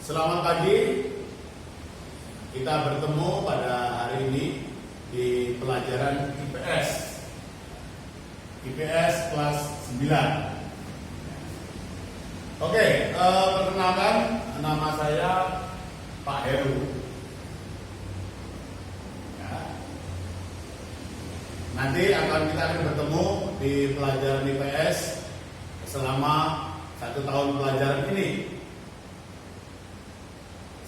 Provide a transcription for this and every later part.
Selamat pagi. Kita bertemu pada hari ini di pelajaran IPS. IPS kelas 9. Oke, perkenalkan, nama saya Pak Heru. Ya. Nanti kita akan bertemu di pelajaran IPS selama 1 tahun pelajaran ini.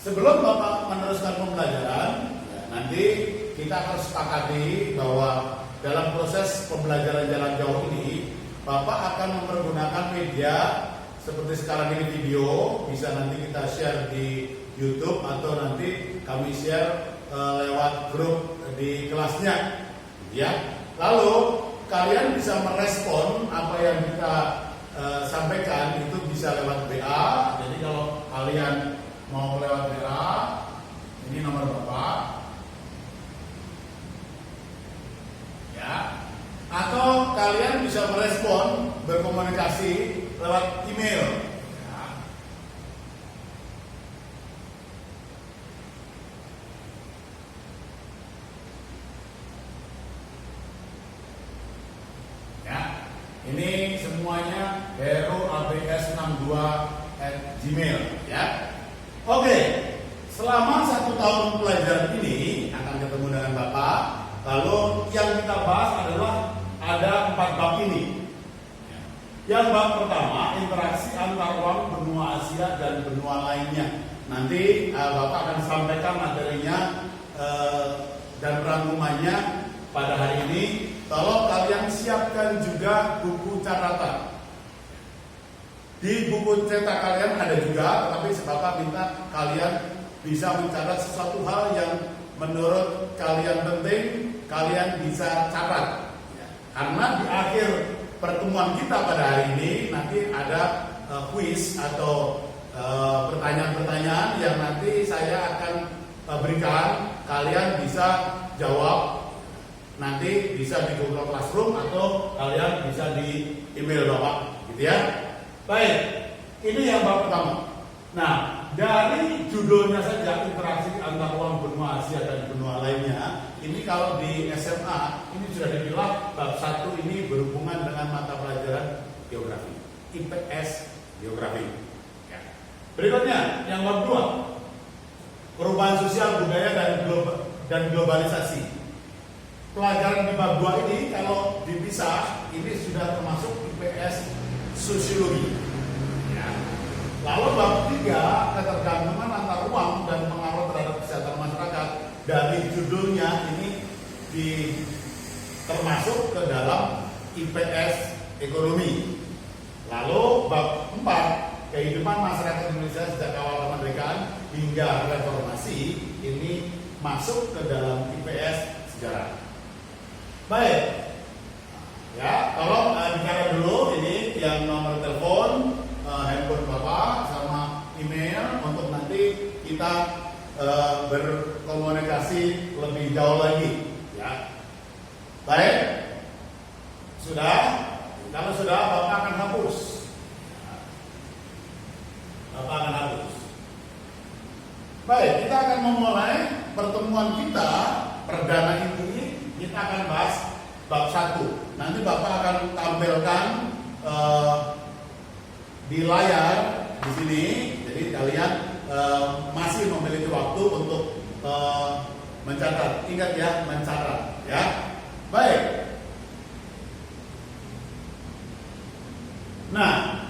Sebelum Bapak meneruskan pembelajaran, nanti kita akan sepakati bahwa dalam proses pembelajaran jarak jauh ini, Bapak akan mempergunakan media seperti sekarang ini video, bisa nanti kita share di YouTube atau nanti kami share lewat grup di kelasnya, ya. Lalu kalian bisa merespon apa yang kita sampaikan itu bisa lewat WA. Jadi kalau kalian mau lewat WA, ini nomor Bapak, ya. Atau kalian bisa merespon, berkomunikasi lewat email, ya. Ya, ini semuanya heru@abs62@gmail, ya. Oke, selama 1 tahun pelajaran ini akan ketemu dengan Bapak. Lalu yang kita bahas adalah ada 4 bab ini. Yang bab pertama, interaksi antar ruang benua Asia dan benua lainnya. Nanti Bapak akan sampaikan materinya dan rangkumannya pada hari ini. Tolong kalian siapkan juga buku catatan. Di buku cetak kalian ada juga, tetapi Bapak minta kalian bisa mencatat sesuatu hal yang menurut kalian penting, kalian bisa catat. Karena di akhir pertemuan kita pada hari ini nanti ada kuis atau pertanyaan-pertanyaan yang nanti saya akan berikan, kalian bisa jawab. Nanti bisa di Google Classroom atau kalian bisa di email Bapak, gitu ya. Baik, ini yang bab pertama. Nah, dari judulnya saja, interaksi antar ruang benua Asia dan benua lainnya, ini kalau di SMA ini sudah dibilang bab 1 ini berhubungan dengan mata pelajaran geografi, IPS geografi, ya. Berikutnya yang bab 2, perubahan sosial budaya dan globalisasi. Pelajaran di bab 2 ini kalau dipisah ini sudah termasuk IPS sosiologi, ya. Lalu bab 3, ketergantungan antar ruang dan pengaruh terhadap kesehatan masyarakat. Dari judulnya ini termasuk ke dalam IPS ekonomi. Lalu bab 4, kehidupan masyarakat Indonesia sejak awal kemerdekaan hingga reformasi, ini masuk ke dalam IPS sejarah. Baik, ya, tolong bicara dulu ini yang nomor telepon, handphone Bapak sama email untuk nanti kita berkomunikasi lebih jauh lagi, ya. Baik, sudah. Kalau sudah, Bapak akan hapus. Bapak akan hapus. Baik, kita akan memulai pertemuan kita perdana ini. Kita akan bahas bab 1. Nanti Bapak akan tampilkan di layar di sini. Jadi kalian masih memiliki waktu untuk mencatat. Ingat ya, mencatat, ya. Baik. Nah,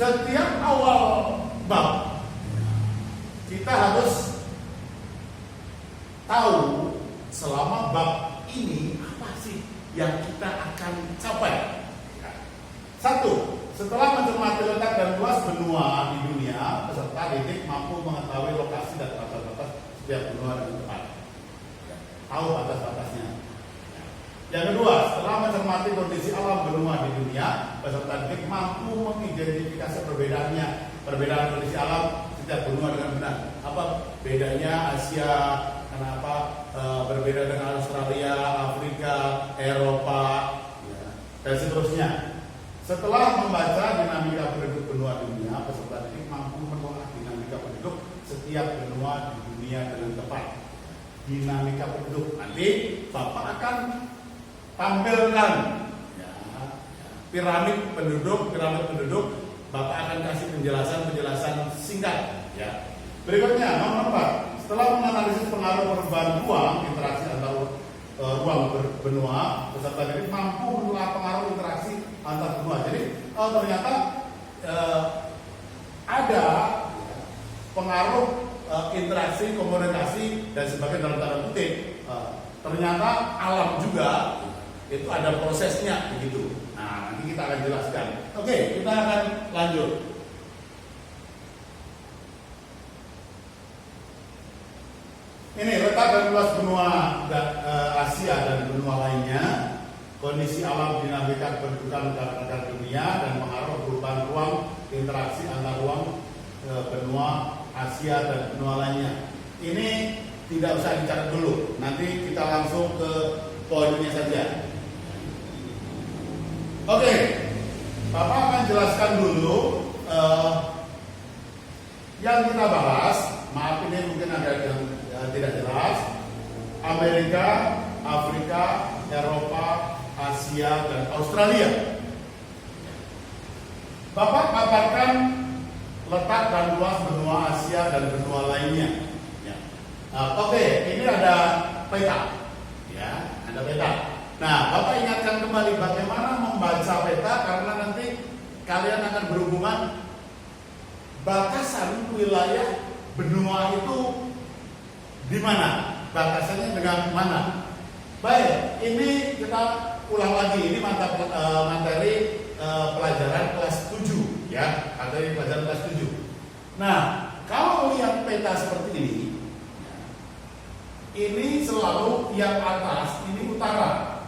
setiap awal bab kita harus tahu selama bab ini apa sih yang kita akan capai. 1. Setelah mencermati letak dan luas benua di dunia, peserta didik mampu mengetahui lokasi dan batas-batas setiap benua dengan tepat. Tahu batas-batasnya. Yang kedua, setelah mencermati kondisi alam benua di dunia, peserta didik mampu mengidentifikasi perbedaan kondisi alam setiap benua dengan benar. Apa bedanya Asia? Kenapa berbeda dengan Australia, Afrika, Eropa, ya, dan seterusnya. Setelah membaca dinamika penduduk benua dunia, peserta didik mampu menolak dinamika penduduk setiap benua di dunia dengan tepat. Dinamika penduduk. Nanti Bapak akan tampilkan ya, piramid penduduk. Bapak akan kasih penjelasan singkat. Ya. Berikutnya nomor 4. Setelah menganalisis pengaruh perubahan ruang, interaksi antar ruang benua, peserta didik mampu menelaah pengaruh interaksi antar benua. Jadi ternyata ada pengaruh interaksi, komunikasi dan sebagainya dalam tanda kutip. Ternyata alam juga itu ada prosesnya begitu. Nah, nanti kita akan jelaskan. Oke, kita akan lanjut. Ini letak dan luas benua Asia dan benua lainnya, kondisi alam, dinamika kependudukan negara-negara dunia dan pengaruh perubahan ruang, interaksi antar ruang benua Asia dan benua lainnya. Ini tidak usah dicatat dulu, nanti kita langsung ke poinnya saja. Oke, Bapak akan jelaskan dulu yang kita bahas. Maaf ini mungkin ada yang tidak jelas. Amerika, Afrika, Eropa, Asia, dan Australia. Bapak paparkan letak dan luas benua Asia dan benua lainnya. Ya. Oke, ini ada peta. Ya, ada peta. Nah, Bapak ingatkan kembali bagaimana membaca peta karena nanti kalian akan berhubungan batasan wilayah benua itu di mana? Batasannya dengan mana? Baik, ini kita ulang lagi. Ini materi pelajaran kelas 7 ya, materi pelajaran kelas 7. Nah, kalau lihat peta seperti ini selalu yang atas ini utara.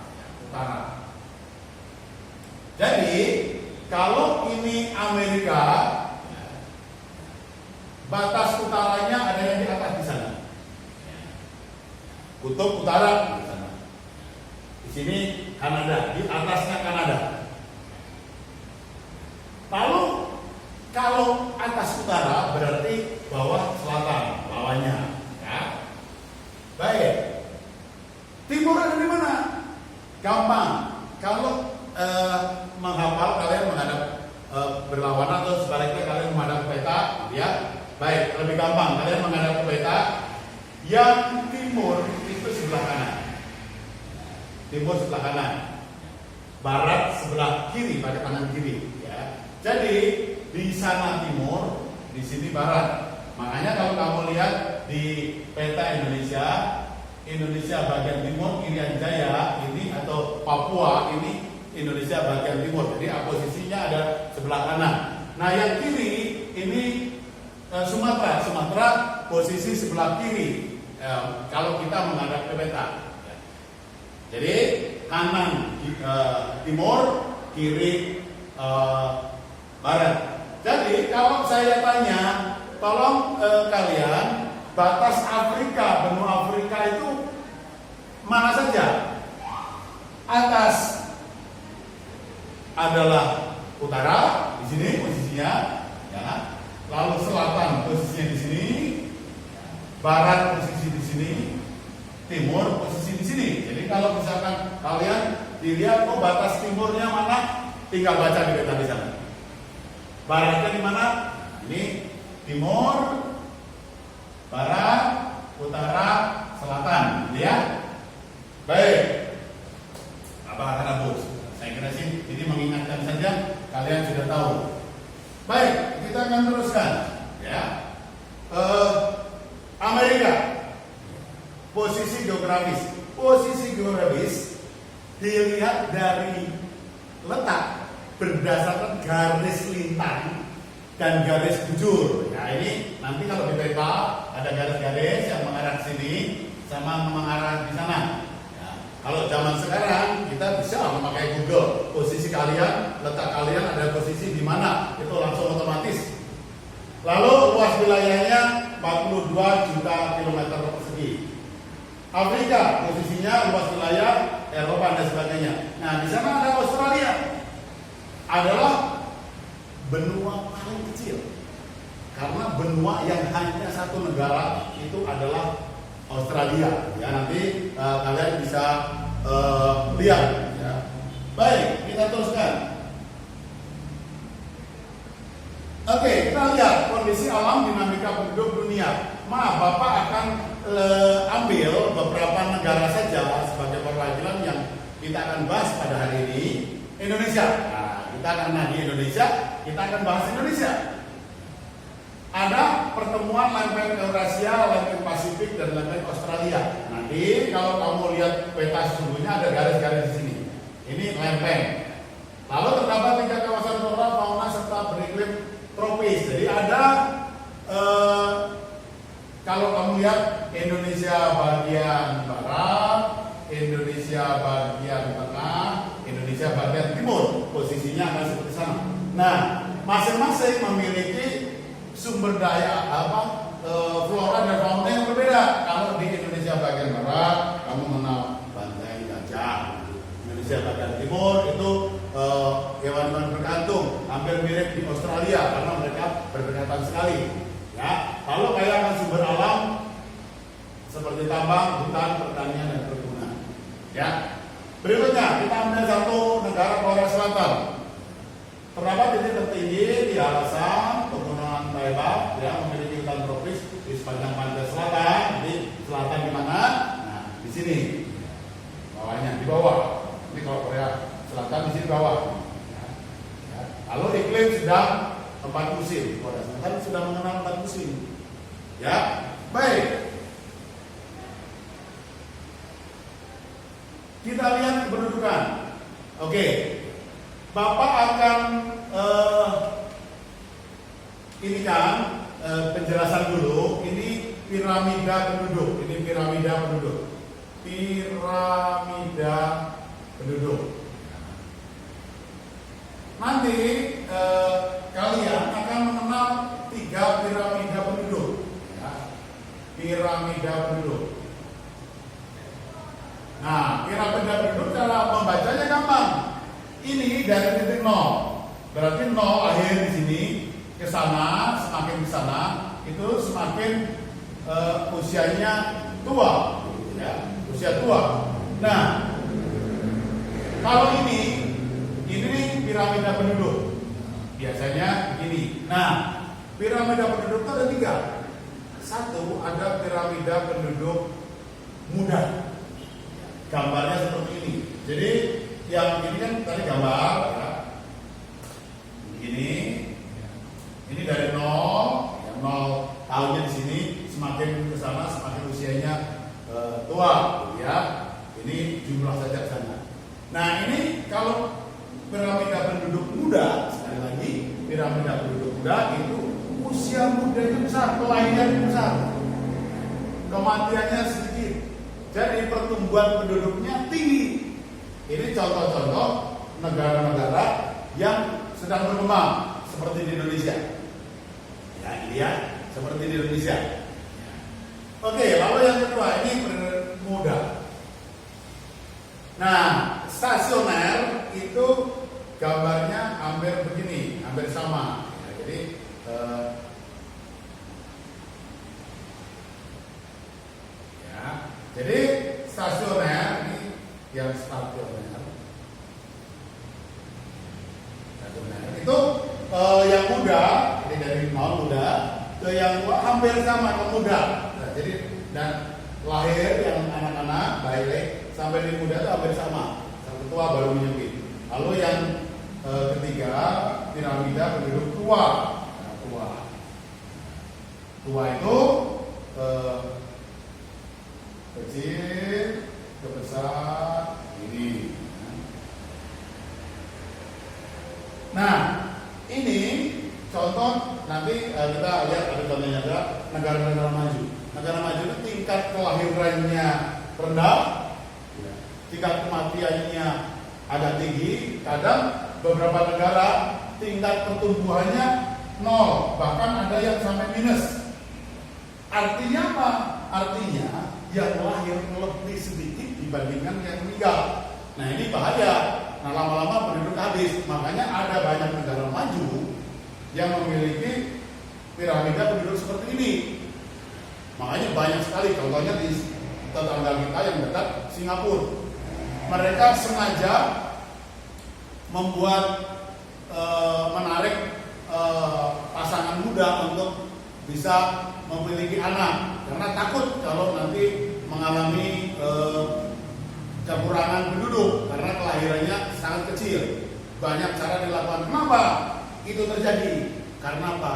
Jadi, kalau ini Amerika, batas utaranya ada yang di atas di sana. Kutub utara di sana. Di sini Kanada, di atasnya Kanada. Lalu kalau atas utara berarti bawah selatan, bawahnya, ya. Baik. Timur ada di mana? Gampang. Kalau menghafal kalian menghadap berlawanan atau sebaliknya kalian menghadap peta, ya. Baik, lebih gampang kalian menghadap ke peta. Yang timur itu sebelah kanan. Timur sebelah kanan. Barat sebelah kiri, pada kanan kiri, ya. Jadi di sana timur, di sini barat. Makanya kalau kamu lihat di peta Indonesia bagian timur, Irian Jaya ini atau Papua ini Indonesia bagian timur. Jadi posisinya ada sebelah kanan. Nah, yang kiri ini Sumatera posisi sebelah kiri. Kalau kita menghadap ke peta. Jadi kanan timur, kiri barat. Jadi kalau saya tanya, tolong kalian batas Afrika, benua Afrika itu mana saja? Atas adalah utara, di sini posisinya, ya. Lalu selatan posisinya di sini, barat posisi di sini, timur posisi di sini. Jadi kalau misalkan kalian dilihat batas timurnya mana, tinggal baca di peta di sana. Baratnya di mana? Ini timur, barat, utara, selatan, ya. Baik. Apa akan hapus? Saya kira sih ini mengingatkan saja, kalian sudah tahu. Baik, kita akan teruskan, ya. Amerika, posisi geografis dilihat dari letak berdasarkan garis lintang dan garis bujur. Nah, ini nanti kalau di peta ada garis-garis yang mengarah ke sini sama mengarah di sana. Ya, kalau zaman sekarang kita bisa memakai Google, posisi kalian, letak kalian ada posisi di mana, itu langsung otomatis. Lalu luas wilayahnya 42 juta kilometer persegi. Afrika posisinya luas wilayah Eropa dan sebagainya. Nah, di sana ada Australia, adalah benua paling kecil. Karena benua yang hanya satu negara itu adalah Australia. Ya, nanti kalian bisa lihat. Ya. Baik, kita teruskan. Oke, kita lihat kondisi alam dinamika penduduk dunia. Maaf, Bapak akan ambil beberapa negara saja sebagai perwakilan yang kita akan bahas pada hari ini. Indonesia. Nah, kita akan di Indonesia, kita akan bahas Indonesia. Ada pertemuan lempeng Eurasia, lempeng Pasifik, dan lempeng Australia. Nanti kalau kamu lihat peta sesungguhnya ada garis-garis di sini. Ini lempeng. Lalu terdapat 3 kawasan flora, fauna, serta beriklim tropis. Jadi ada kalau kamu lihat Indonesia bagian barat, Indonesia bagian tengah, Indonesia bagian timur. Posisinya akan seperti sana. Nah, masing-masing memiliki sumber daya flora dan fauna yang berbeda. Kalau di Indonesia bagian barat, kamu mengenal banteng gajah. Indonesia bagian timur itu hewan-hewan berkantung, hampir mirip di Australia karena mereka berdekatan sekali. Ya, kalau kayak sumber alam seperti tambang, hutan, pertanian, dan perkebunan. Ya, berikutnya kita ambil satu negara Korea Selatan. Terdapat titik tertinggi di Alasan, Pegunungan Taibat, ya, memiliki hutan tropis di sepanjang pantai selatan. Jadi selatan di mana? Nah, di sini. Bawahnya, di bawah. Ini kalau Korea Selatan di sini bawah. Ya. Ya. Lalu iklim sedang 4 musim. Korea Selatan sudah mengenal 4 musim. Ya, baik. Kita lihat kependudukan. Oke. Bapak akan ini kan penjelasan dulu. Ini piramida penduduk. Ini piramida penduduk. Piramida penduduk. Nanti kalian akan mengenal 3 piramida penduduk. Ya. Piramida penduduk. Nah, piramida penduduk cara membacanya gampang. Ini dari titik 0, berarti 0 akhir di sini, ke sana, semakin ke sana, itu semakin usianya tua, ya, usia tua. Nah, kalau ini piramida penduduk, biasanya begini. Nah, piramida penduduk itu ada 3. Satu, ada piramida penduduk muda. Gambarnya seperti ini. Jadi yang ini kan tadi gambar, ya. Ini dari 0, ya, 0 tahunnya di sini, semakin ke sana semakin usianya tua, ya. Ini jumlah saja ke sana. Nah, ini kalau piramida penduduk muda, sekali lagi, piramida penduduk muda itu usia mudanya besar, kelahirannya besar, kematiannya sedikit, jadi pertumbuhan penduduknya tinggi. Ini contoh-contoh negara-negara yang sedang berkembang seperti di Indonesia. Ya, ini ya, seperti di Indonesia. Oke, lalu yang kedua ini muda. Nah, stasioner itu gambarnya hampir begini, hampir sama. Ya, jadi jadi stasioner ini yang stasioner itu yang muda, ini dari 0 muda ke yang tua hampir sama ke muda. Nah, jadi dan lahir yang anak-anak baik sampai di muda itu hampir sama, sampai tua baru menyempit. Lalu yang ketiga piramida penduduk tua. Nah, tua itu kecil ke besar ini. Nah, ini contoh nanti kita lihat ada contohnya ada negara-negara maju. Negara maju itu tingkat kelahirannya rendah, tingkat kematiannya agak tinggi. Kadang beberapa negara tingkat pertumbuhannya 0, bahkan ada yang sampai minus. Artinya apa? Artinya yang lahir lebih sedikit dibandingkan yang meninggal. Nah, ini bahaya. Nah, lama-lama penduduk habis. Makanya ada banyak negara maju yang memiliki piramida penduduk seperti ini. Makanya banyak sekali, contohnya di tetangga kita yang dekat Singapura. Mereka sengaja membuat menarik pasangan muda untuk bisa memiliki anak, karena takut kalau nanti mengalami kekurangan penduduk karena kelahirannya sangat kecil. Banyak cara dilakukan. Kenapa itu terjadi? Karena apa?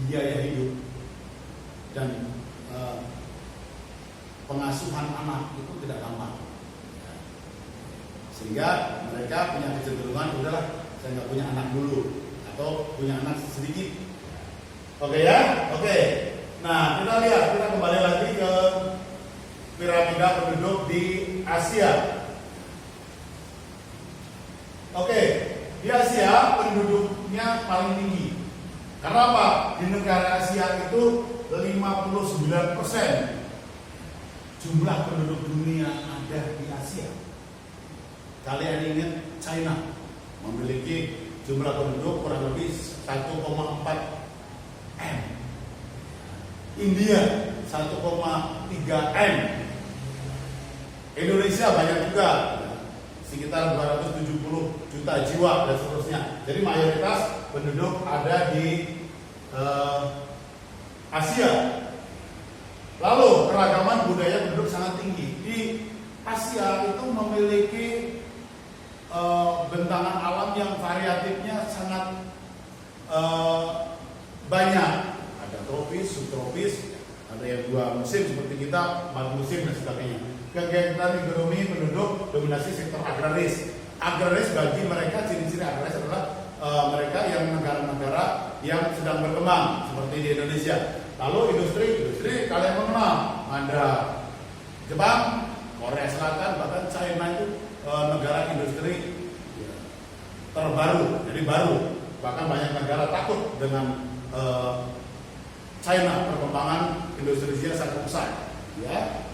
Biaya hidup dan pengasuhan anak itu tidak gampang, sehingga mereka punya kecenderungan, udahlah saya nggak punya anak dulu atau punya anak sedikit. Oke ya, oke. Nah kita lihat, kita kembali lagi ke piramida penduduk di Asia. Oke, di Asia penduduknya paling tinggi. Karena apa? Di negara Asia itu 59% jumlah penduduk dunia ada di Asia. Kalian ingat China memiliki jumlah penduduk kurang lebih 1,4 M. India 1,3 M. Indonesia banyak juga, sekitar 270 juta jiwa dan seterusnya. Jadi mayoritas penduduk ada di Asia. Lalu keragaman budaya penduduk sangat tinggi. Di Asia itu memiliki bentangan alam yang variatifnya sangat banyak. Ada tropis, subtropis, ada yang 2 musim seperti kita, 4 musim dan sebagainya. Kegiatan ekonomi penduduk dominasi sektor agraris. Agraris bagi mereka, ciri-ciri agraris adalah mereka yang negara-negara yang sedang berkembang seperti di Indonesia. Lalu industri kalian mengenal, ada Jepang, Korea Selatan, bahkan China itu negara industri terbaru, jadi baru. Bahkan banyak negara takut dengan China, perkembangan industrinya sangat besar. Ya.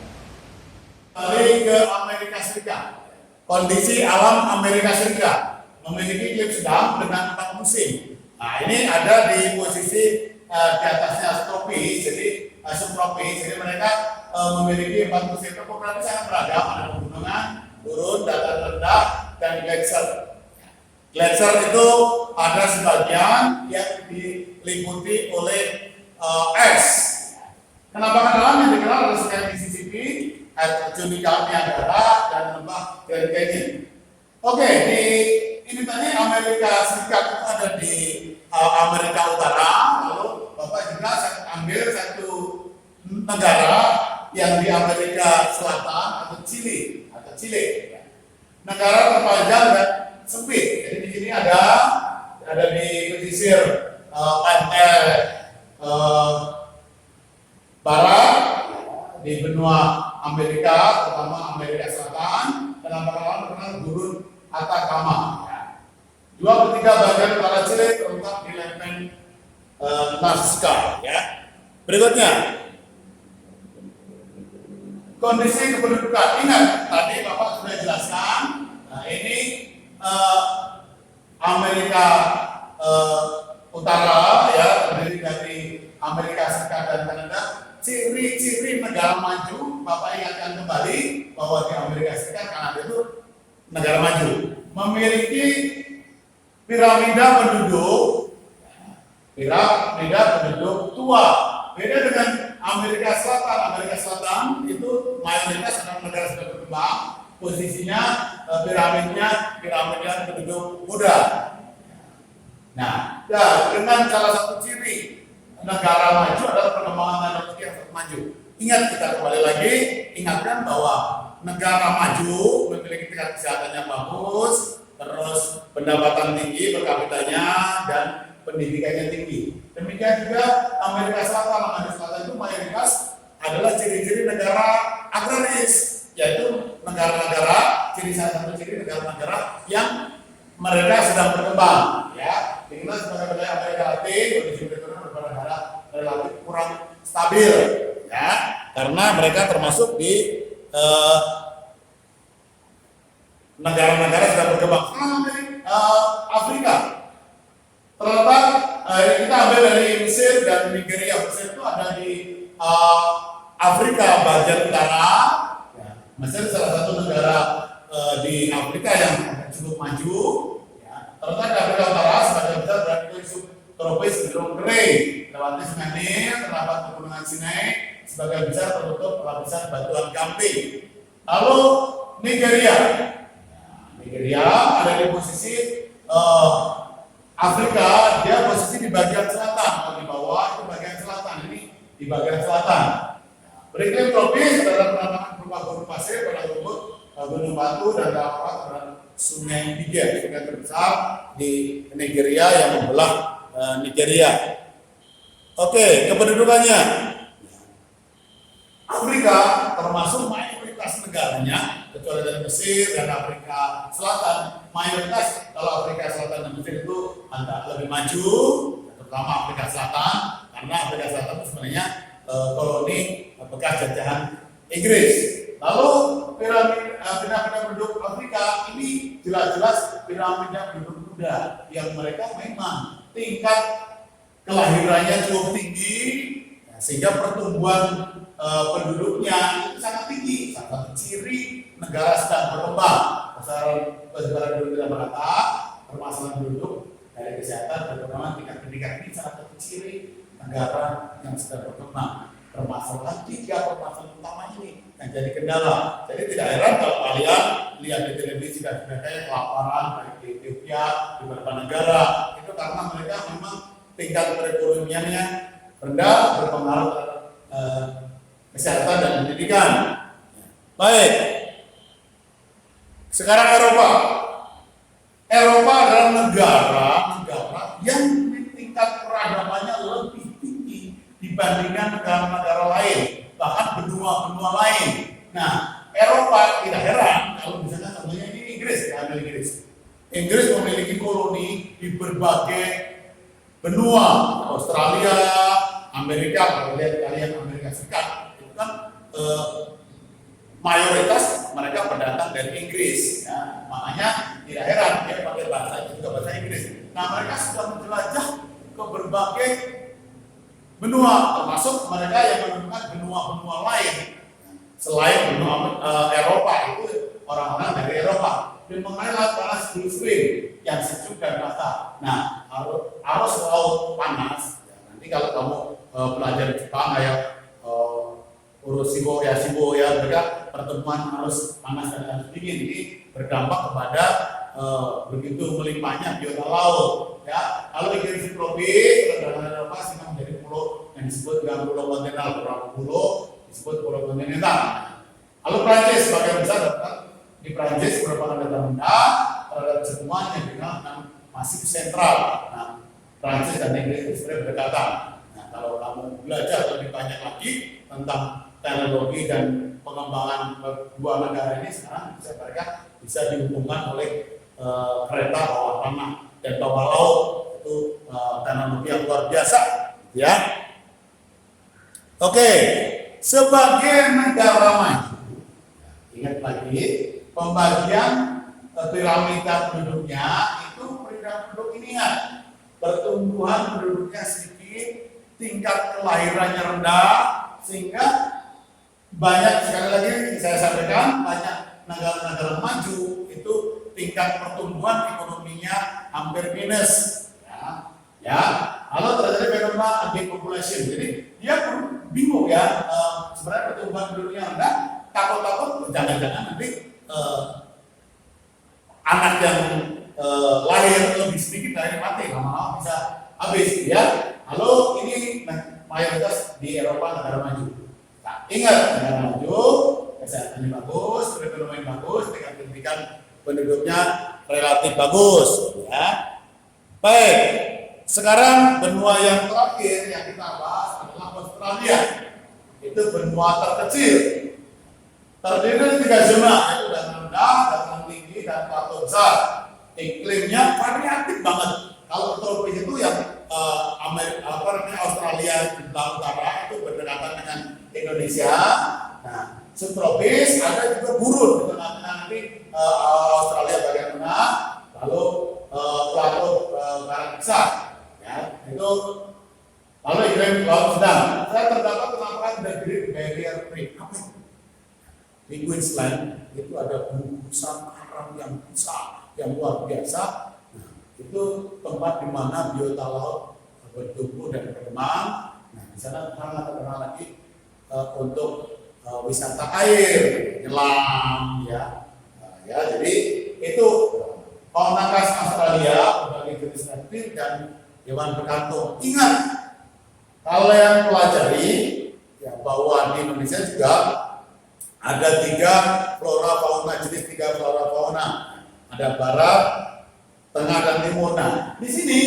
Kembali ke Amerika Serikat. Kondisi alam Amerika Serikat memiliki iklim sedang dengan 4 musim. Nah, ini ada di posisi di atasnya tropis, jadi subtropis. Jadi mereka memiliki 4 musim. Topografi sangat beragam, ada pegunungan, gurun, dataran rendah, dan gletser. Gletser itu ada sebagian yang diliputi oleh es. Kenapa alam yang dikenal adalah sekitar Mississippi, air terjun di Niagara, dan lembah Grand Canyon. Oke, ini tadi Amerika Serikat itu ada di Amerika Utara. Lalu Bapak juga ambil satu negara yang di Amerika Selatan atau Chile. Negara terpanjang dan sempit. Jadi di sini ada di pesisir pantai barat di benua Amerika, terutama Amerika Selatan, dan terkenal gurun Atacama. 2/3 bagian utara Chile terletak di lereng Nazca. Ya. Berikutnya, kondisi kependudukan. Ingat, tadi Bapak sudah jelaskan. Nah, ini Amerika Utara, ya, terdiri dari Amerika Serikat dan Kanada. Ciri-ciri negara maju, Bapak ingatkan kembali bahwa di Amerika Serikat, Kanada itu negara maju, memiliki piramida penduduk tua. Beda dengan Amerika Selatan. Amerika Selatan itu mayoritas adalah negara sudah berkembang, posisinya piramida penduduk muda. Nah, dengan salah satu ciri negara maju adalah perkembangan teknologi yang maju. Ingat, kita kembali lagi ingatkan bahwa negara maju memiliki tingkat kesehatan yang bagus, terus pendapatan tinggi per kapitanya, dan pendidikannya tinggi. Demikian juga Amerika Selatan itu mayoritas adalah ciri-ciri negara agraris, yaitu negara-negara, salah satu ciri negara-negara yang mereka sedang berkembang. Ya, dikenal sebagai negara Amerika Latin, kondisi ekonomi negara relatif kurang stabil, ya, karena mereka termasuk di negara-negara sedang berkembang. Afrika Terletak kita ambil dari Mesir dan Nigeria. Mesir itu ada di Afrika bagian utara. Ya, Mesir salah satu negara di Afrika yang cukup maju. Ya, terletak di Afrika Utara, sebagian besar berada di subtropis cenderung kering. Lewati Sungai Nil, terdapat pegunungan Sinai, sebagian besar tertutup lapisan batuan gamping. Lalu Nigeria. Nigeria ada di posisi Afrika, dia posisi di bagian selatan. Kalau di bawah itu bagian selatan, ini di bagian selatan. Beriklim tropis adalah penanaman berupa gunung pasir, pada rumput, gunung batu, dan dapat sungai Niger, sungai terbesar di Nigeria yang membelah Nigeria. Oke, kependudukannya. Afrika termasuk mayoritas negaranya, kecuali dari Mesir dan Afrika Selatan. Mayoritas kalau Afrika Selatan dan Mesir itu agak lebih maju, terutama Afrika Selatan, karena Afrika Selatan itu sebenarnya koloni bekas jajahan Inggris. Lalu piramida penduduk Afrika ini jelas-jelas piramida penduduk muda yang mereka memang tingkat kelahirannya cukup tinggi, sehingga pertumbuhan penduduknya itu sangat tinggi. Salah satu ciri negara sedang berkembang. Persebaran penduduk tidak merata, permasalahan penduduk dari kesehatan dan perkembangan tingkat pendidikan ini salah satu ciri negara yang sedang berkembang. Permasalahan tiga permasalahan utama ini yang jadi kendala. Jadi tidak heran kalau kalian lihat di televisi dan sebagainya kelaparan baik di Ethiopia, di beberapa negara, itu karena mereka memang tingkat perekonomiannya rendah, berpengaruh terhadap kesehatan dan pendidikan. Baik. Sekarang Eropa. Eropa adalah negara yang tingkat peradabannya lebih tinggi dibandingkan negara-negara lain, bahkan benua-benua lain. Nah, Eropa tidak heran kalau misalnya contohnya ini Inggris, ambil Inggris. Inggris memiliki koloni di berbagai benua, Australia, Amerika, kalau lihat kalian Amerika Serikat, itu kan mayoritas mereka pendatang dari Inggris, ya. Makanya tidak heran dia pakai bahasa itu juga bahasa Inggris. Nah, mereka sudah menjelajah ke berbagai benua, termasuk mereka yang menemukan benua-benua lain selain benua Eropa, itu orang-orang dari Eropa, dan mengenai laut panas Gulf Stream yang sejuk dan basah. Nah, arus laut panas, ya, nanti kalau kamu belajar di Jepang kayak Shibo ya, mereka pertemuan arus panas dan arus dingin ini berdampak kepada begitu melimpahnya biota laut. Ya, kalau iklim subtropis pada Eropa sehingga menjadi pulau yang disebut dengan pulau kontinental, beberapa pulau disebut pulau kontinental. Lalu Prancis sebagian besar di Prancis merupakan dataran rendah terhadap semuanya dengan masif sentral. Nah, Prancis dan Inggris itu sebenarnya berdekatan. Nah, kalau kamu belajar lebih banyak lagi tentang teknologi dan pengembangan dua negara ini, sekarang mereka bisa dihubungkan oleh kereta bawah tanah dan bawah laut. Itu teknologi yang luar biasa, ya. Oke, sebagai negara maju, ingat lagi pembagian piramida penduduknya itu piramida penduduk ini ya, pertumbuhan penduduknya sedikit, tingkat kelahirannya rendah, sehingga banyak, sekali lagi saya sampaikan, banyak negara-negara maju itu tingkat pertumbuhan ekonominya hampir minus, ya. Lalu terjadi fenomena depopulation. Jadi dia bingung ya, sebenarnya pertumbuhan penduduknya rendah, takut-takut jangan-jangan nanti anak yang lahir lebih sedikit dari mati, lama-lama bisa habis, ya. Lalu ini mayoritas di Eropa negara maju. Nah, ingat, negara maju, kesehatannya bagus, perekonomian bagus, tingkat pendidikan penduduknya relatif bagus, ya. Baik, sekarang benua yang terakhir yang kita bahas adalah Australia. Itu benua terkecil, terdiri dari 3 zona, yaitu dataran rendah, dataran tinggi, dan plato besar. Iklimnya variatif banget. Kalau tropis itu yang Australia di utara itu berdekatan dengan Indonesia. Nah, subtropis ada juga gurun di tengah-tengah nanti Australia bagian tengah, lalu plato Karang besar, ya, itu lalu iklim laut sedang. Saya terdapat penampilan dari barrier reef. Apa itu? Di Queensland itu ada gugusan karang yang besar, yang luar biasa. Nah, itu tempat di mana biota laut bertumbuh dan berkembang. Nah, di sana sangat terkenal lagi untuk wisata air, nyelam, ya. Nah, ya, jadi itu fauna khas Australia berbagai jenis reptil dan hewan berkantung. Ingat, kalian pelajari ya, bahwa di Indonesia juga ada 3 flora fauna, jenis 3 flora fauna. Ada barat, tengah, dan timur. Nah, di sini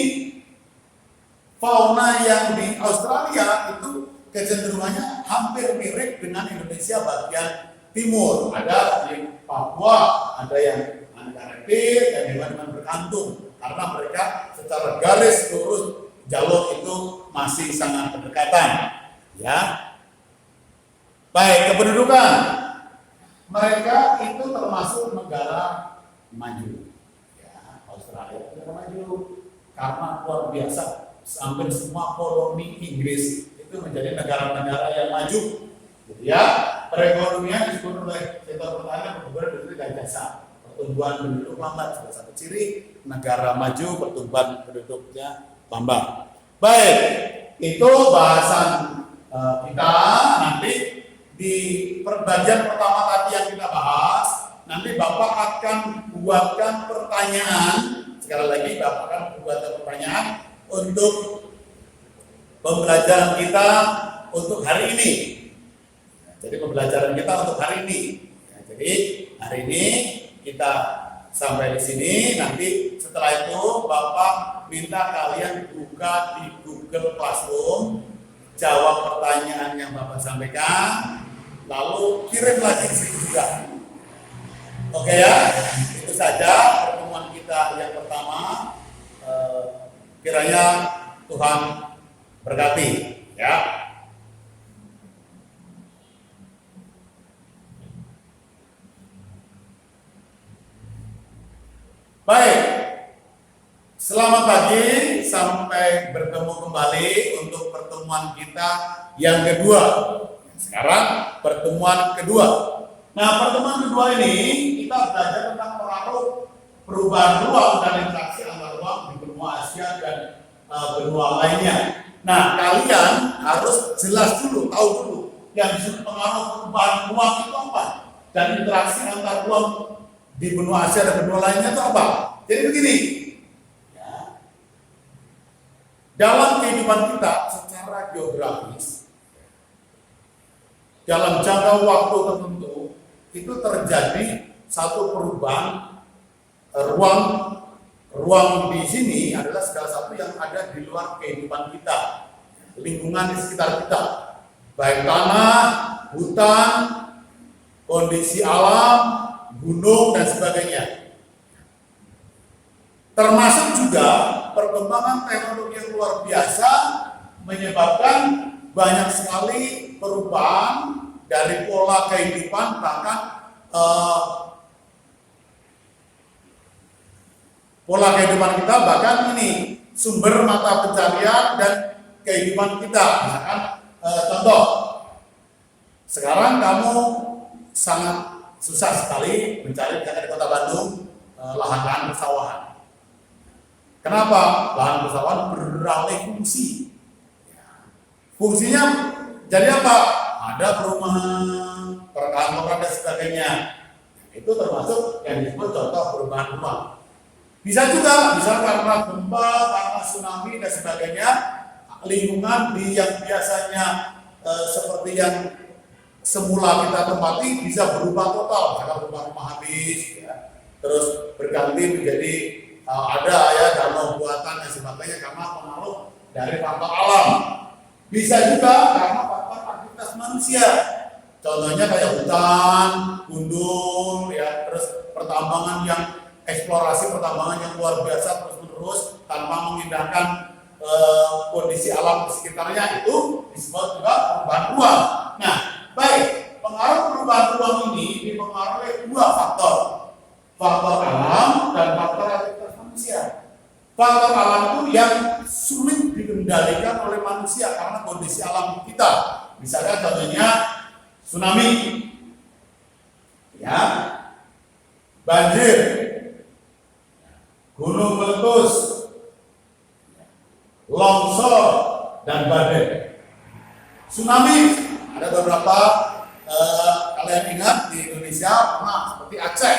fauna yang di Australia itu kecenderungannya hampir mirip dengan Indonesia bagian timur. Ada di Papua, ada yang aneka reptil dan hewan-hewan berkantung, karena mereka secara garis lurus jalur itu masih sangat berdekatan. Ya, baik, kependudukan mereka itu termasuk negara maju. Ya, Australia itu negara maju karena luar biasa. Hampir semua koloni Inggris itu menjadi negara-negara yang maju. Ya, perekonomian disebut oleh sektor pertanian berhubungan dengan jasa. Pertumbuhan penduduk lambat, salah satu ciri negara maju, pertumbuhan penduduknya lambat. Baik, itu bahasan kita. Nanti di bagian pertama tadi yang kita bahas, nanti Bapak akan buatkan pertanyaan. Sekali lagi, Bapak akan buatkan pertanyaan untuk pembelajaran kita untuk hari ini. Jadi pembelajaran kita untuk hari ini. Jadi hari ini kita sampai di sini. Nanti setelah itu Bapak minta kalian buka di Google Classroom, jawab pertanyaan yang Bapak sampaikan, lalu kirim lagi juga. Oke ya, itu saja pertemuan kita yang pertama. Kiranya Tuhan berkati, ya. Baik, selamat pagi, sampai bertemu kembali untuk pertemuan kita yang kedua. Sekarang pertemuan kedua. Nah, pertemuan kedua ini kita belajar tentang pengaruh perubahan ruang dan interaksi antar ruang di benua Asia dan benua lainnya. Nah, kalian harus jelas dulu, tahu dulu yang disebut pengaruh perubahan ruang itu apa, dan interaksi antar ruang di benua Asia dan benua lainnya itu apa. Jadi begini, ya, dalam kehidupan kita secara geografis, dalam jangka waktu tertentu itu terjadi satu perubahan ruang di sini adalah segala sesuatu yang ada di luar kehidupan kita, lingkungan di sekitar kita, baik tanah, hutan, kondisi alam, gunung, dan sebagainya. Termasuk juga perkembangan teknologi yang luar biasa menyebabkan banyak sekali perubahan dari pola kehidupan, bahkan pola kehidupan kita, bahkan ini sumber mata pencarian dan kehidupan kita. Misalkan contoh, sekarang kamu sangat susah sekali mencari di kota Bandung lahan-lahan persawahan. Kenapa? Lahan persawahan beralih fungsi. Fungsinya jadi apa? Ada perumahan, perkantoran, dan sebagainya. Itu termasuk yang disebut contoh perubahan ruang. Bisa juga, misal karena gempa, karena tsunami, dan sebagainya, lingkungan yang biasanya seperti yang semula kita tempati bisa berubah total. Misalkan rumah habis, ya, terus berganti menjadi ada ya danau buatan dan sebagainya karena pengaruh dari faktor alam. Bisa juga karena faktor aktivitas manusia. Contohnya kayak hutan, gunung, ya, terus pertambangan yang eksplorasi pertambangan yang luar biasa terus-menerus tanpa mengindahkan kondisi alam di sekitarnya, itu disebut juga perubahan ruang. Nah, baik, pengaruh perubahan ruang ini dipengaruhi 2 faktor. Faktor alam dan faktor aktivitas manusia. dikendalikan oleh manusia karena kondisi alam kita. Misalnya contohnya tsunami, ya, banjir, gunung meletus, longsor, dan badai. Tsunami ada beberapa kalian ingat di Indonesia pernah seperti Aceh.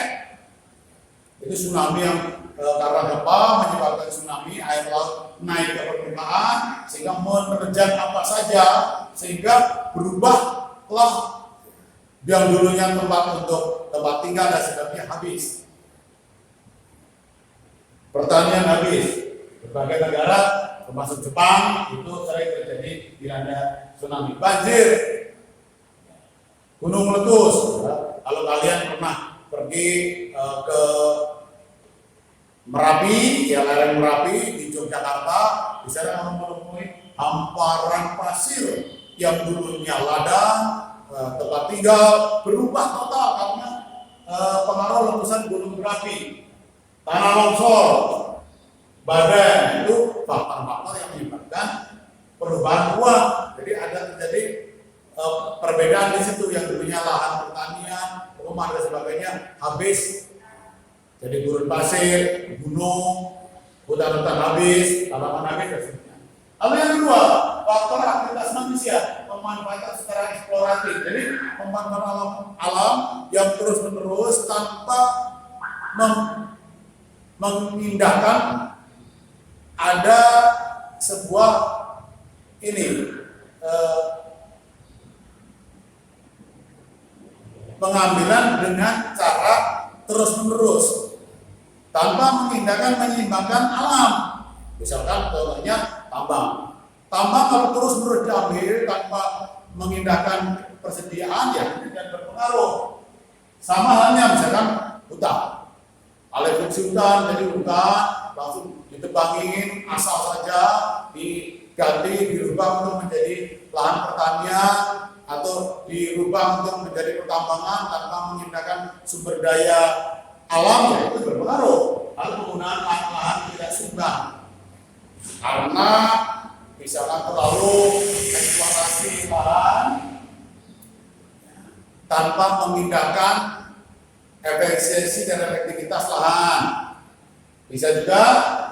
Itu tsunami yang karena gempa menyebabkan tsunami, air laut naik ke permukaan sehingga menerjang apa saja, sehingga berubahlah yang dulunya tempat untuk tempat tinggal dan sebagainya habis. Pertanian habis. Berbagai negara termasuk Jepang itu sering terjadi dilanda tsunami. Banjir, gunung meletus. Kalau kalian pernah pergi ke Merapi, ya lereng Merapi di Yogyakarta, di sana menemui hamparan pasir yang dulunya ladang, tempat tinggal berubah total karena pengaruh letusan gunung berapi, tanah longsor, badai. Itu faktor-faktor yang menyebabkan perubahan ruang. Jadi ada terjadi perbedaan di situ, yang dulunya lahan pertanian, rumah dan sebagainya habis. Jadi gurun pasir, gunung, hutan-hutan habis, tanaman habis dan sebagainya. Lalu yang kedua, faktor aktivitas manusia, pemanfaatan secara eksploratif. Jadi pemanfaatan alam yang terus-menerus tanpa memindahkan ada sebuah pengambilan dengan cara terus-menerus tanpa menyeimbangkan alam. Misalkan contohnya tambang. Tambang kalau terus-menerus diambil tanpa mengindahkan persediaan, ya tidak berpengaruh. Sama halnya misalkan hutan. Alih fungsi hutan jadi hutan langsung ditebangin asal saja, diganti, dirubah untuk menjadi lahan pertanian atau dirubah untuk menjadi pertambangan tanpa mengindahkan sumber daya alam, ya itu berpengaruh. Lalu penggunaan lahan tidak seimbang karena misalkan terlalu eksplorasi lahan tanpa memindahkan efisiensi dan efektivitas lahan. Bisa juga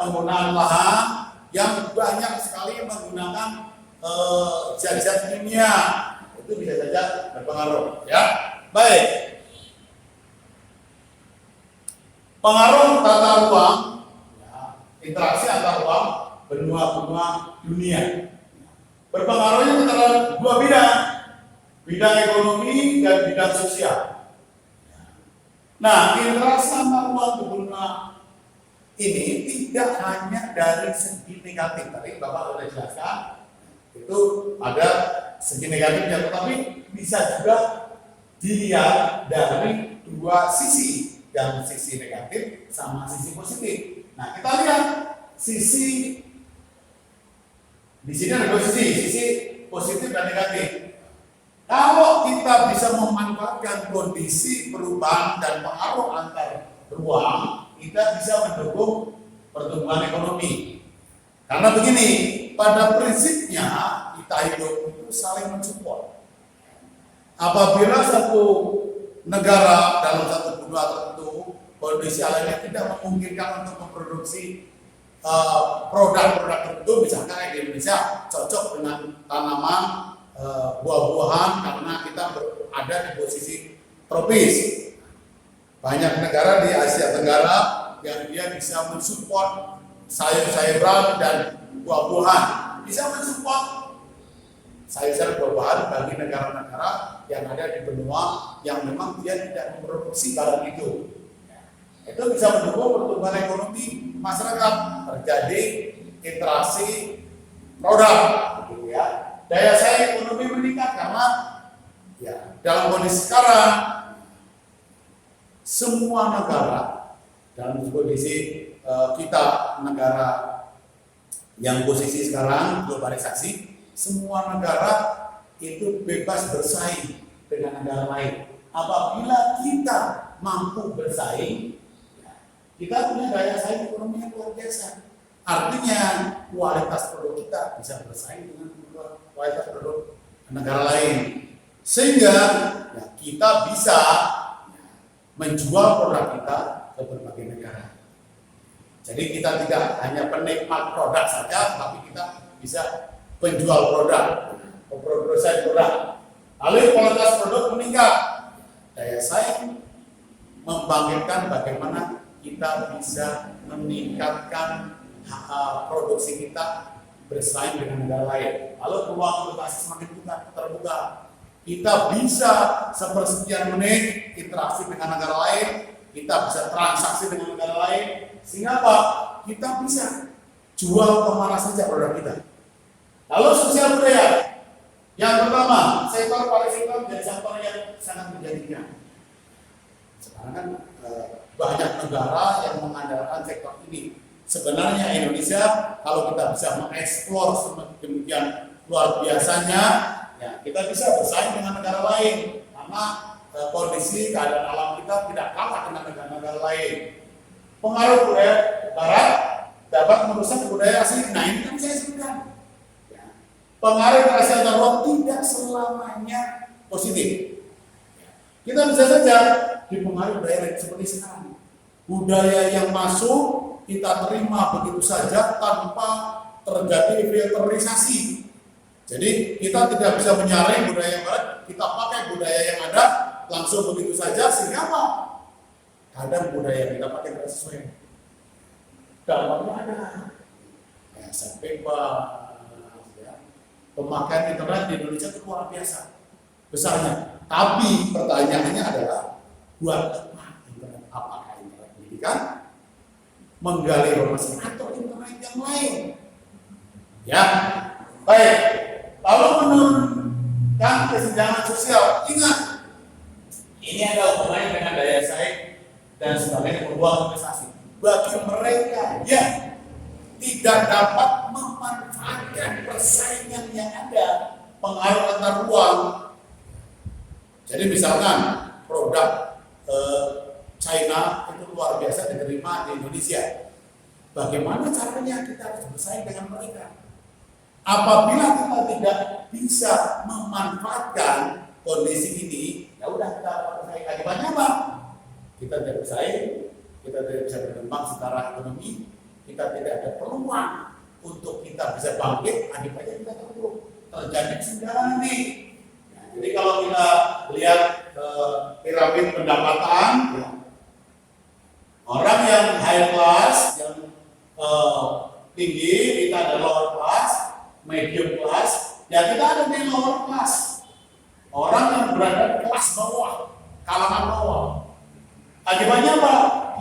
penggunaan lahan yang banyak sekali menggunakan zat-zat kimia, itu bisa saja berpengaruh. Ya, baik. Pengaruh tata ruang, ya, interaksi antar ruang benua-benua dunia. Berpengaruhnya antara dua bidang ekonomi dan bidang sosial. Nah, interaksi antar ruang benua ini tidak hanya dari segi negatif. Tadi Bapak sudah jelaskan, itu ada segi negatifnya, tetapi bisa juga dilihat dari dua sisi, yang sisi negatif sama sisi positif. Nah, kita lihat sisi di sini ada dua sisi positif dan negatif. Kalau kita bisa memanfaatkan kondisi perubahan dan pengaruh antar ruang, kita bisa mendukung pertumbuhan ekonomi. Karena begini, pada prinsipnya kita hidup itu saling mensupport. Apabila satu negara dalam satu benua tertentu kondisi alamnya tidak memungkinkan untuk memproduksi produk-produk tertentu, misalkan di Indonesia cocok dengan tanaman buah-buahan karena kita berada di posisi tropis. Banyak negara di Asia Tenggara yang dia bisa mensupport sayur-sayuran dan buah-buahan, bisa mensupport sayur-sayuran buah-buahan bagi negara-negara yang ada di benua yang memang dia tidak memproduksi barang itu. Itu bisa mendukung pertumbuhan ekonomi masyarakat, terjadi interaksi produk, gitu ya. Daya saing ekonomi meningkat karena ya dalam kondisi sekarang semua negara dalam kondisi kita negara yang posisi sekarang globalisasi, semua negara itu bebas bersaing dengan negara lain. Apabila kita mampu bersaing, kita punya daya saing ekonomi yang luar biasa. Artinya kualitas produk kita bisa bersaing dengan kualitas produk negara lain, sehingga ya, kita bisa menjual produk kita ke berbagai negara. Jadi kita tidak hanya penikmat produk saja, tapi kita bisa penjual produk, memproduksi produk. Lalu kualitas produk meningkat, daya saing membangkitkan bagaimana kita bisa meningkatkan produksi kita bersaing dengan negara lain. Lalu peluang investasi semakin terbuka. Kita bisa sepersekian menit interaksi dengan negara lain, kita bisa transaksi dengan negara lain, sehingga apa? Kita bisa jual kemana saja produk kita. Lalu sosial budaya. Yang pertama, sektor pariwisata menjadi sektor yang sangat menjanjikan. Sekarang kan banyak negara yang mengandalkan sektor ini. Sebenarnya Indonesia kalau kita bisa mengeksplor demikian luar biasanya, ya kita bisa bersaing dengan negara lain karena kondisi keadaan alam kita tidak kalah dengan negara-negara lain. Pengaruh budaya Barat dapat merusak budaya asli. Nah ini kan saya sebutkan. Ya. Pengaruh Asia Tenggara tidak selamanya positif. Kita bisa saja dipengaruhi budaya seperti sekarang. Budaya yang masuk kita terima begitu saja tanpa terjadi filterisasi. Jadi kita tidak bisa menyaring budaya yang barat, kita pakai budaya yang ada langsung begitu saja, sehingga apa? Kadang budaya yang kita pakai tidak sesuai. Dampaknya ada. Ya, sampai ya, pemakaian internet di Indonesia itu luar biasa besarnya. Tapi pertanyaannya adalah buat apa internet? Apakah internet pendidikan, menggali informasi atau internet yang lain? Ya, baik. Lalu menurunkan kesenjangan sosial. Ingat, ini ada hubungannya dengan daya saing dan sebagainya peluang investasi. Bagi mereka yang tidak dapat memanfaatkan persaingan yang ada, pengaruh antar ruang. Jadi misalkan produk China itu luar biasa diterima di Indonesia. Bagaimana caranya kita harus bersaing dengan mereka? Apabila kita tidak bisa memanfaatkan kondisi ini, ya udah kita bersaing. Akibatnya apa? Kita tidak bersaing, kita tidak bisa berkembang secara ekonomi, kita tidak ada peluang untuk kita bisa bangkit. Akibatnya kita terjadi kesenjangan ini. Jadi kalau kita lihat piramid pendapatan, ya, orang yang high class, yang tinggi, kita ada lower class, medium class, ya kita ada di lower class. Orang yang berada di kelas bawah, kalangan bawah. Akibatnya apa?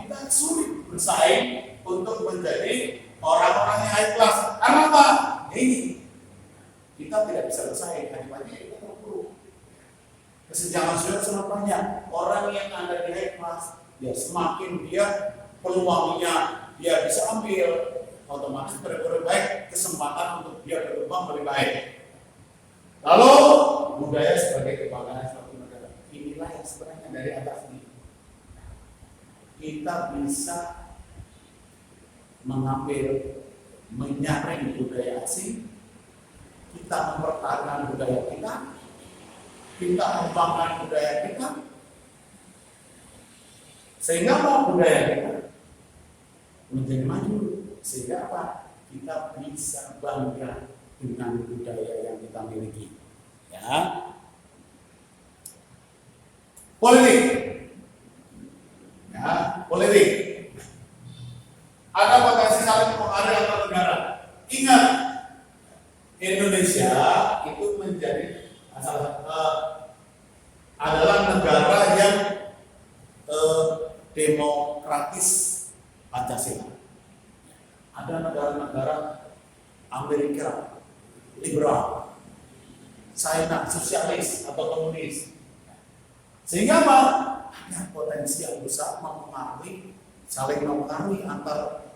Kita sulit bersaing untuk menjadi orang-orang yang high class. Karena apa? Ini kita tidak bisa bersaing. Akibatnya kita terpuruk. Kesenjangan sosial sangat banyak. Orang yang ada di high class, ya semakin dia peluangnya dia bisa ambil, otomatis lebih baik kesempatan untuk dia berkembang lebih baik. Lalu budaya sebagai kebanggaan suatu negara, inilah yang sebenarnya dari atas ini. Kita bisa mengambil, menyaring budaya asing, kita mempertahankan budaya kita mengembangkan budaya kita, sehingga apa? Budaya kita menjadi maju, sehingga apa? Kita bisa bangga dengan budaya yang kita miliki. Ya. Politik. Ya, politik. Ada potensi saling mempengaruhi antar negara. Ingat, Indonesia itu menjadi adalah negara yang demokratis Pancasila. Ada negara-negara Amerika liberal, China sosialis atau komunis. Sehingga apa? Ada potensi yang besar mempengaruhi, saling mempengaruhi antar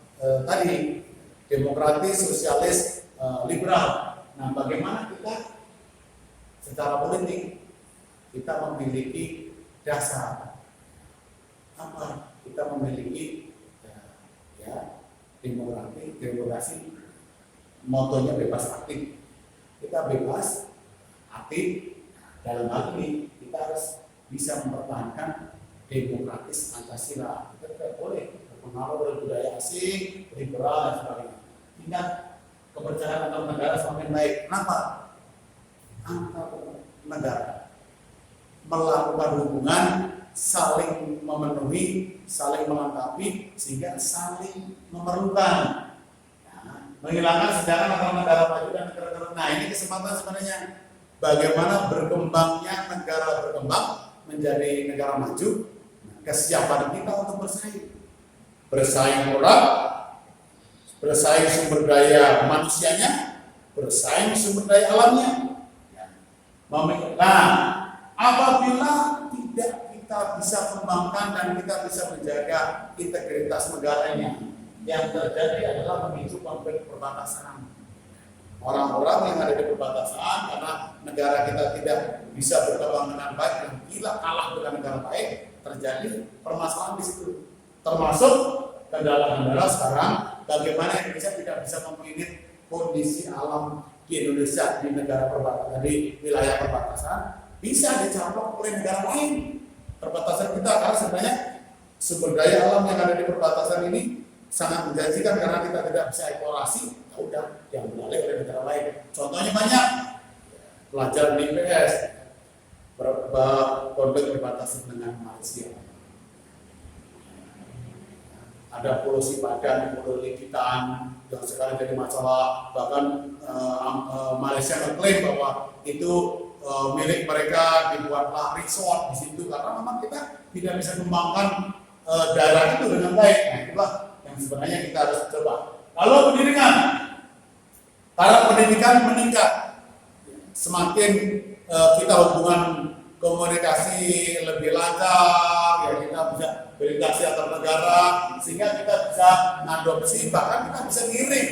tadi demokratis, sosialis, liberal. Nah, bagaimana kita secara politik kita memiliki dasar apa? Kita memiliki ya demokrasi motonya bebas aktif. Kita bebas aktif, dalam hal ini kita harus bisa mempertahankan demokratis Pancasila. Kita tidak boleh terpengaruh oleh budaya asing, liberal dan sebagainya. Tingkat kepercayaan antar negara semakin naik. Kenapa? Antar negara melakukan hubungan, saling memenuhi, saling melengkapi, sehingga saling memerlukan. Menghilangkan sejarah antara negara maju dan negara. Nah, ini kesempatan sebenarnya bagaimana berkembangnya negara berkembang menjadi negara maju. Kesiapan kita untuk bersaing produk, bersaing sumber daya manusianya, bersaing sumber daya alamnya. Nah, apabila tidak kita bisa kembangkan dan kita bisa menjaga integritas negaranya, yang terjadi adalah memicu konflik perbatasan. Orang-orang yang ada di perbatasan karena negara kita tidak bisa berkembang dengan baik dan gila kalah dengan negara baik, terjadi permasalahan di situ. Termasuk kendala-kendala sekarang bagaimana Indonesia tidak bisa memilih kondisi alam di Indonesia, di negara perbatasan, di wilayah perbatasan bisa dicaplok oleh negara lain. Perbatasan kita karena sebenarnya sumber daya alam yang ada di perbatasan ini sangat menjanjikan karena kita tidak bisa eksplorasi, ya udah yang beralih oleh negara lain. Contohnya banyak, pelajaran di IPS, beberapa konflik perbatasan dengan Malaysia. Ada polusi padan, polusi likitan yang sekarang jadi masalah. Bahkan Malaysia mengklaim bahwa itu milik mereka, dibuatlah resort di situ karena memang kita tidak bisa mengembangkan daerah itu dengan baik. Nah, itulah yang sebenarnya kita harus coba. Kalau pendidikan, taraf pendidikan meningkat, semakin kita hubungan komunikasi lebih lancar, ya kita bisa berinteraksi antar negara, sehingga kita bisa mengadopsi, bahkan kita bisa ngirim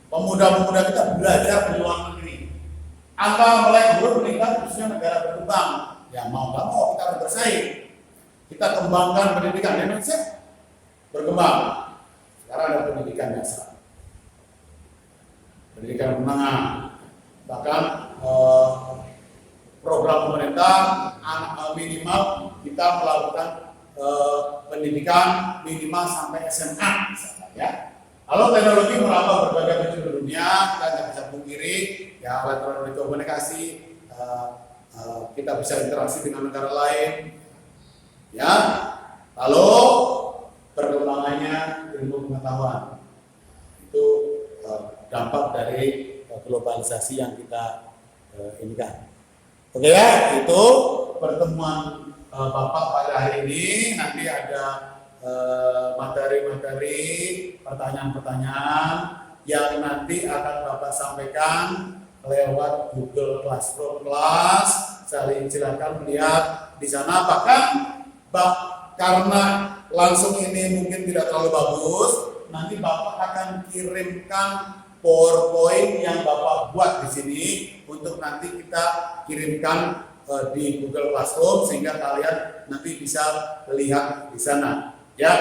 pemuda-pemuda kita belajar di luar negeri. Angka melek guru meningkat khususnya negara berkembang. Ya mau nggak mau kita harus bersaing. Kita kembangkan pendidikan di Indonesia berkembang. Sekarang ada pendidikan dasar, pendidikan menengah, bahkan program pemerintah minimal kita melakukan pendidikan minimal sampai SMA, misalnya, ya. Kalau teknologi merambah berbagai penjuru dunia, kita nggak bisa pungkiri, ya elektronik komunikasi, kita bisa interaksi dengan negara lain, ya. Lalu perkembangannya ilmu pengetahuan itu dampak dari globalisasi yang kita inikan. Oke ya, itu pertemuan Bapak pada hari ini. Nanti ada materi-materi, pertanyaan-pertanyaan yang nanti akan Bapak sampaikan lewat Google Classroom Class. Silakan melihat di sana. Bahkan karena langsung ini mungkin tidak terlalu bagus, nanti Bapak akan kirimkan PowerPoint yang Bapak buat di sini untuk nanti kita kirimkan di Google Classroom sehingga kalian nanti bisa lihat di sana. Ya,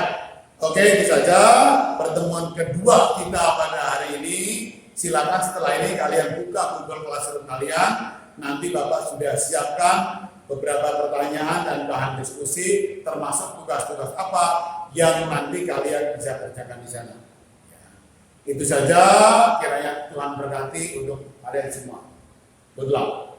oke, itu saja pertemuan kedua kita pada hari ini. Silakan setelah ini kalian buka Google Classroom kalian. Nanti Bapak sudah siapkan beberapa pertanyaan dan bahan diskusi, termasuk tugas-tugas apa yang nanti kalian bisa kerjakan di sana. Itu saja, kiranya Tuhan berkati untuk kalian semua. Good luck.